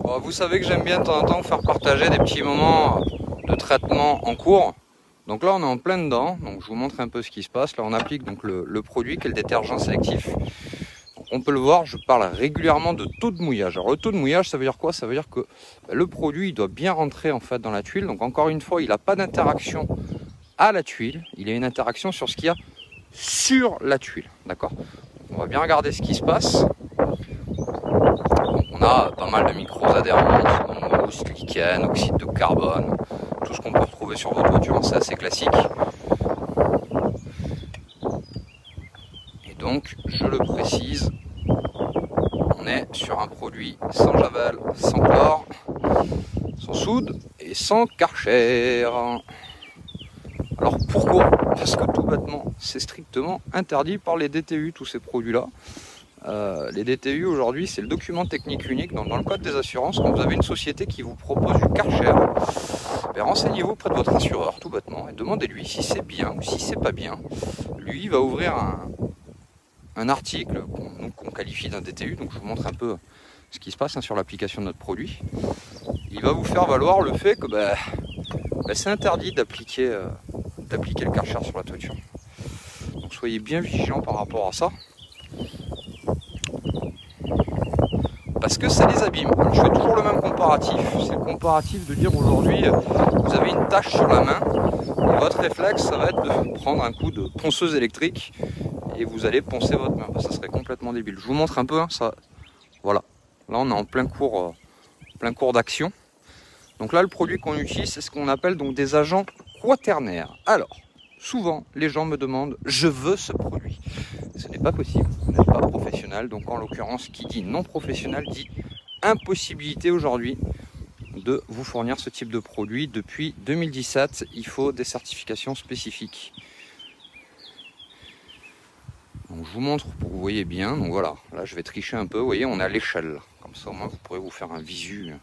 Bon, vous savez que j'aime bien de temps en temps vous faire partager des petits moments de traitement en cours. Donc là on est en plein dedans, donc je vous montre un peu ce qui se passe. Là on applique donc le produit qui est le détergent sélectif. Donc, on peut le voir, je parle régulièrement de taux de mouillage. Alors le taux de mouillage, ça veut dire quoi? Ça veut dire que le produit il doit bien rentrer en fait dans la tuile. Donc encore une fois, il n'a pas d'interaction à la tuile, il a une interaction sur ce qu'il y a sur la tuile. D'accord? On va bien regarder ce qui se passe. Donc, on a pas mal de micros-adhérents, mousse, lichen, oxyde de carbone, tout ce qu'on peut retrouver sur votre voiture, c'est assez classique. Et donc, je le précise, on est sur un produit sans javel, sans chlore, sans soude et sans Karcher. Alors pourquoi? Parce que tout bêtement, c'est strictement interdit par les DTU, tous ces produits-là. Les DTU aujourd'hui, c'est le document technique unique. Dans le code des assurances, quand vous avez une société qui vous propose du Karcher, renseignez-vous auprès de votre assureur, tout bêtement, et demandez-lui si c'est bien ou si c'est pas bien. Lui, il va ouvrir un article qu'on qualifie d'un DTU, donc je vous montre un peu ce qui se passe sur l'application de notre produit. Il va vous faire valoir le fait que c'est interdit d'appliquer le Karcher sur la toiture. Donc soyez bien vigilants par rapport à ça. Parce que ça les abîme. Alors, je fais toujours le même comparatif. C'est le comparatif de dire aujourd'hui, vous avez une tache sur la main, et votre réflexe, ça va être de prendre un coup de ponceuse électrique et vous allez poncer votre main. Ça serait complètement débile. Je vous montre un peu, ça. Voilà. Là, on est en plein cours d'action. Donc là, le produit qu'on utilise, c'est ce qu'on appelle donc des agents quaternaires. Alors, souvent, les gens me demandent, je veux ce produit. Ce n'est pas possible, vous n'êtes pas professionnel. Donc en l'occurrence, qui dit non professionnel dit impossibilité aujourd'hui de vous fournir ce type de produit. Depuis 2017, il faut des certifications spécifiques. Donc je vous montre pour que vous voyez bien. Donc voilà, là je vais tricher un peu. Vous voyez, on est à l'échelle. Comme ça, au moins, vous pourrez vous faire un visu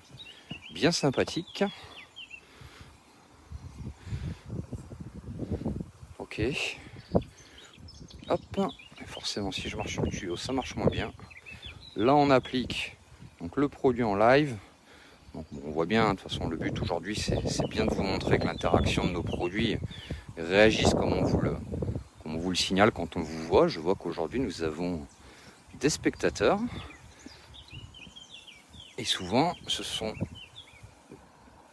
bien sympathique. Ok. Hop. Et forcément, si je marche sur le tuyau, ça marche moins bien. Là, on applique donc le produit en live. Donc, on voit bien, de toute façon, le but aujourd'hui, c'est bien de vous montrer que l'interaction de nos produits réagisse comme on vous le signale quand on vous voit. Je vois qu'aujourd'hui, nous avons des spectateurs. Et souvent, ce sont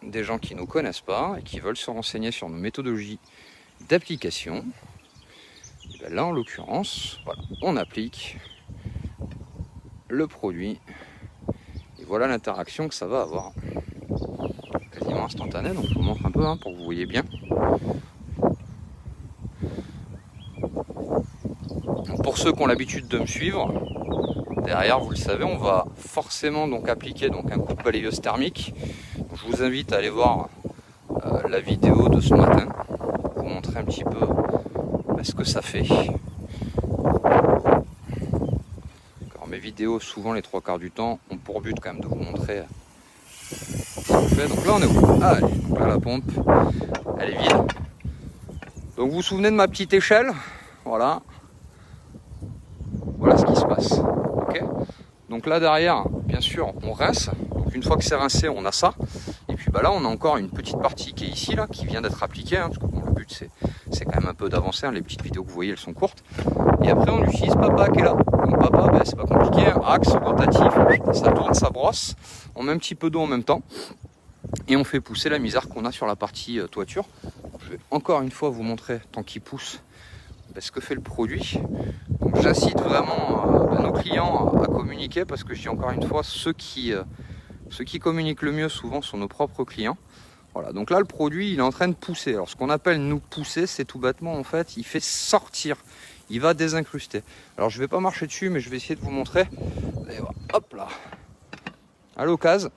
des gens qui ne nous connaissent pas et qui veulent se renseigner sur nos méthodologies d'application. Et bien là, en l'occurrence, voilà, on applique le produit. Et voilà l'interaction que ça va avoir. Quasiment instantané, donc je vous montre un peu pour que vous voyez bien. Donc pour ceux qui ont l'habitude de me suivre, derrière, vous le savez, on va forcément donc appliquer donc un coup de balayeuse thermique. Donc, je vous invite à aller voir la vidéo de ce matin pour vous montrer un petit peu ce que ça fait. Alors, mes vidéos, souvent les 3/4 du temps, ont pour but quand même de vous montrer ce qu'on fait. Donc là, on est où? Allez, donc là, la pompe, elle est vide. Donc vous vous souvenez de ma petite échelle? Voilà. Voilà ce qui se passe. Okay, donc là derrière, bien sûr, on rince. Donc une fois que c'est rincé, on a ça. Et puis là, on a encore une petite partie qui est ici, là, qui vient d'être appliquée. Parce que bon, le but, c'est quand même un peu d'avancer. Les petites vidéos que vous voyez, elles sont courtes. Et après, on utilise papa qui est là. Donc papa, c'est pas compliqué. Axe rotatif, ça tourne, ça brosse. On met un petit peu d'eau en même temps. Et on fait pousser la misère qu'on a sur la partie toiture. Je vais encore une fois vous montrer, tant qu'il pousse, ce que fait le produit. Donc j'incite vraiment nos clients à communiquer, parce que je dis encore une fois, ceux qui communiquent le mieux souvent sont nos propres clients. Voilà, donc là le produit il est en train de pousser. Alors ce qu'on appelle nous pousser, c'est tout bêtement en fait, il fait sortir, il va désincruster. Alors je vais pas marcher dessus, mais je vais essayer de vous montrer. Allez, hop là, à l'occasion,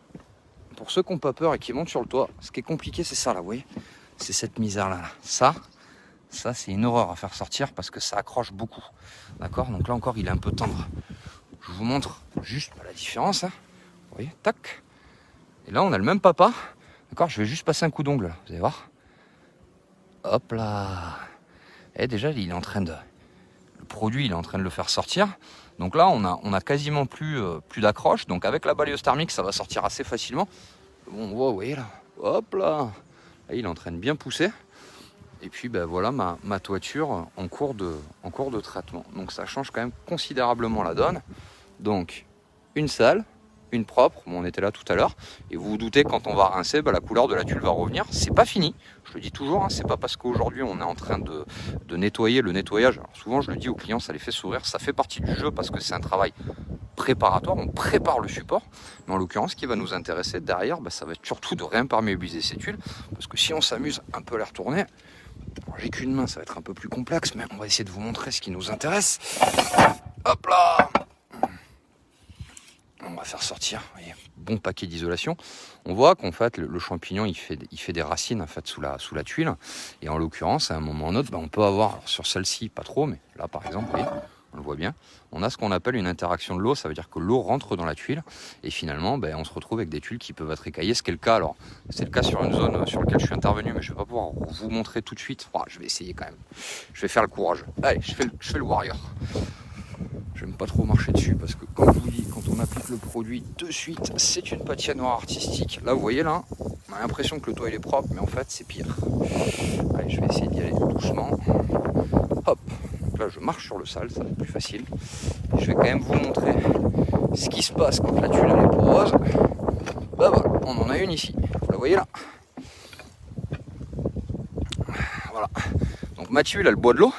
pour ceux qui n'ont pas peur et qui montent sur le toit, ce qui est compliqué c'est ça là, vous voyez, c'est cette misère là. Ça c'est une horreur à faire sortir parce que ça accroche beaucoup. D'accord, donc là encore il est un peu tendre. Je vous montre juste la différence. Vous voyez, tac. Et là on a le même papa. D'accord, je vais juste passer un coup d'ongle, vous allez voir. Hop là. Et déjà il est en train de... le produit il est en train de le faire sortir. Donc là on a quasiment plus d'accroche. Donc avec la balayeuse thermique ça va sortir assez facilement. Bon, on voit, vous voyez là, hop là, il est en train de bien pousser. Et puis ben voilà ma toiture en cours de traitement. Donc ça change quand même considérablement la donne. Donc une sale, une propre, bon, on était là tout à l'heure. Et vous vous doutez quand on va rincer, ben, la couleur de la tuile va revenir. C'est pas fini, je le dis toujours, hein, c'est pas parce qu'aujourd'hui on est en train de nettoyer le nettoyage. Alors souvent je le dis aux clients, ça les fait sourire, ça fait partie du jeu parce que c'est un travail préparatoire, on prépare le support. Mais en l'occurrence, ce qui va nous intéresser derrière, ben, ça va être surtout de réimperméabiliser ces tuiles. Parce que si on s'amuse un peu à les retourner, j'ai qu'une main, ça va être un peu plus complexe, mais on va essayer de vous montrer ce qui nous intéresse. Hop là! On va faire sortir, voyez, bon paquet d'isolation. On voit qu'en fait le champignon il fait des racines en fait sous la tuile. Et en l'occurrence, à un moment ou un autre, ben, on peut avoir, alors sur celle-ci pas trop, mais là par exemple, vous voyez, on le voit bien, on a ce qu'on appelle une interaction de l'eau, ça veut dire que l'eau rentre dans la tuile et finalement ben, on se retrouve avec des tuiles qui peuvent être écaillées, ce qui est le cas. Alors c'est le cas sur une zone sur laquelle je suis intervenu, mais je ne vais pas pouvoir vous montrer tout de suite. Enfin, je vais essayer quand même, je vais faire le courage. Allez, je fais le warrior. J'aime pas trop marcher dessus parce que comme je vous dis, quand on applique le produit de suite, c'est une patinoire artistique. Là vous voyez là, on a l'impression que le toit il est propre, mais en fait c'est pire. Allez, je vais essayer d'y aller doucement. Hop, donc là je marche sur le sale, ça va être plus facile. Et je vais quand même vous montrer ce qui se passe quand la tuile elle est poreuse. Bah voilà, on en a une ici, vous la voyez là. Voilà, donc ma tuile elle boit de l'eau.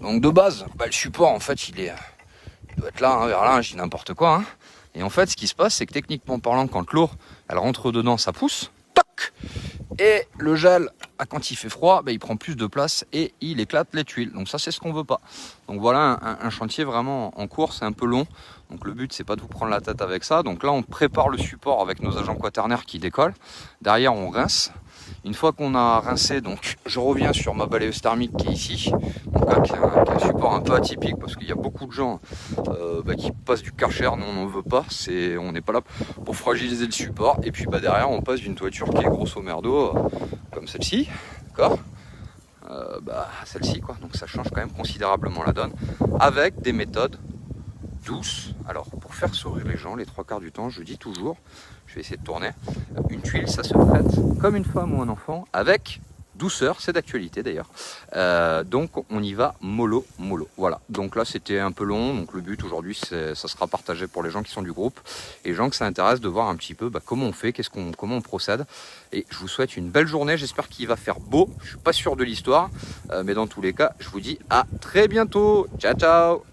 Donc de base, bah, le support en fait il doit être là, hein, vers là, je dis n'importe quoi. Hein. Et en fait, ce qui se passe, c'est que techniquement parlant, quand l'eau elle rentre dedans, ça pousse, toc. Et le gel, quand il fait froid, ben, il prend plus de place et il éclate les tuiles. Donc ça, c'est ce qu'on veut pas. Donc voilà un chantier vraiment en cours, c'est un peu long. Donc le but, c'est pas de vous prendre la tête avec ça. Donc là, on prépare le support avec nos agents quaternaires qui décollent. Derrière, on rince. Une fois qu'on a rincé, donc je reviens sur ma balayeuse thermique qui est ici, donc là, qui est un support un peu atypique parce qu'il y a beaucoup de gens qui passent du Karcher, nous on n'en veut pas, on n'est pas là pour fragiliser le support. Et puis derrière on passe d'une toiture qui est grosso merdo comme celle-ci, d'accord, celle-ci quoi. Donc ça change quand même considérablement la donne avec des méthodes douces. Alors pour faire sourire les gens, les trois quarts du temps, je dis toujours, je vais essayer de tourner, une tuile ça se traite comme une femme ou un enfant avec douceur, c'est d'actualité d'ailleurs. Donc on y va mollo. Voilà, donc là c'était un peu long, donc le but aujourd'hui ça sera partagé pour les gens qui sont du groupe et les gens que ça intéresse de voir un petit peu comment on fait, comment on procède. Et je vous souhaite une belle journée, j'espère qu'il va faire beau, je suis pas sûr de l'histoire, mais dans tous les cas je vous dis à très bientôt, ciao ciao.